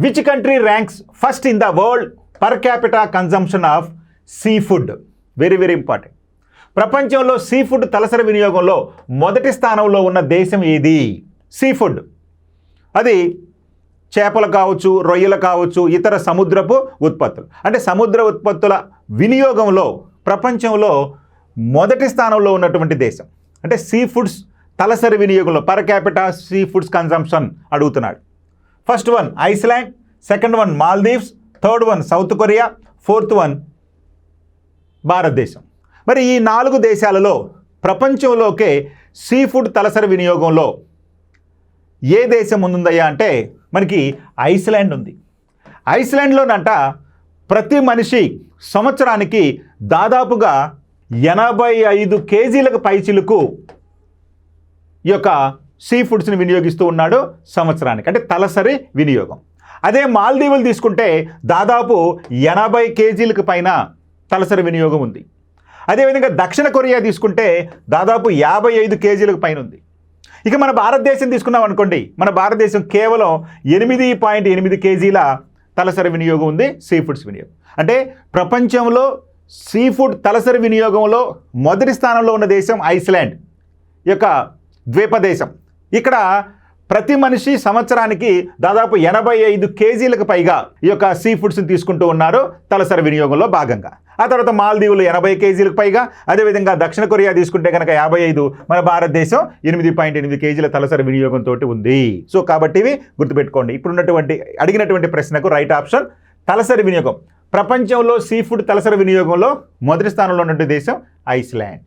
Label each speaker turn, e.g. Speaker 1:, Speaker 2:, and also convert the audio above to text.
Speaker 1: Which country ranks first in the world per capita consumption of sea food? Very very important. ప్రపంచంలో sea food తలసరి వినియోగంలో మొదటి స్థానంలో ఉన్న దేశం ఏది? సీ ఫుడ్ అది చేపలు కావచ్చు, రొయ్యలు కావచ్చు, ఇతర సముద్రపు ఉత్పత్తులు. అంటే సముద్ర ఉత్పత్తుల వినియోగంలో ప్రపంచంలో మొదటి స్థానంలో ఉన్నటువంటి దేశం. అంటే సీ ఫుడ్స్ తలసరి వినియోగంలో per capita sea foods consumption అడుగుతున్నాడు. First one Iceland, second one Maldives, third one South Korea, fourth one Bharatadesam. మరి ఈ 4 దేశాలలో ప్రపంచంలోకే సీ ఫుడ్ తలసరి వినియోగంలో ఏ దేశం ముందుందయ్యా అంటే మనకి ఐస్లాండ్ ఉంది. ఐస్లాండ్లోనంట ప్రతి మనిషి సంవత్సరానికి దాదాపుగా 85 కేజీలకు పైచిలుకు ఈ యొక్క సీ ఫుడ్స్ని వినియోగిస్తూ ఉన్నాడు సంవత్సరానికి, అంటే తలసరి వినియోగం. అదే మాల్దీవులు తీసుకుంటే దాదాపు 80 కేజీలకు పైన తలసరి వినియోగం ఉంది. అదేవిధంగా దక్షిణ కొరియా తీసుకుంటే దాదాపు 55 కేజీలకు పైన ఉంది. ఇక మన భారతదేశం తీసుకున్నాం అనుకోండి, మన భారతదేశం కేవలం 8.8 కేజీల తలసరి వినియోగం ఉంది సీ ఫుడ్స్ వినియోగం. అంటే ప్రపంచంలో సీ ఫుడ్ తలసరి వినియోగంలో మొదటి స్థానంలో ఉన్న దేశం ఐస్లాండ్, ఈ యొక్క ద్వీపదేశం. ఇక్కడ ప్రతి మనిషి సంవత్సరానికి దాదాపు 85 కేజీలకు పైగా ఈ యొక్క సీ ఫుడ్స్ని తీసుకుంటూ ఉన్నారు తలసరి వినియోగంలో భాగంగా. ఆ తర్వాత మాల్దీవులు 80 కేజీలకు పైగా, అదేవిధంగా దక్షిణ కొరియా తీసుకుంటే కనుక 55, మన భారతదేశం 8.8 కేజీల తలసరి వినియోగంతో ఉంది. సో కాబట్టి ఇవి గుర్తుపెట్టుకోండి. ఇప్పుడున్నటువంటి అడిగినటువంటి ప్రశ్నకు రైట్ ఆప్షన్ తలసరి వినియోగం. ప్రపంచంలో సీ ఫుడ్ తలసరి వినియోగంలో మొదటి స్థానంలో ఉన్నటువంటి దేశం ఐస్లాండ్.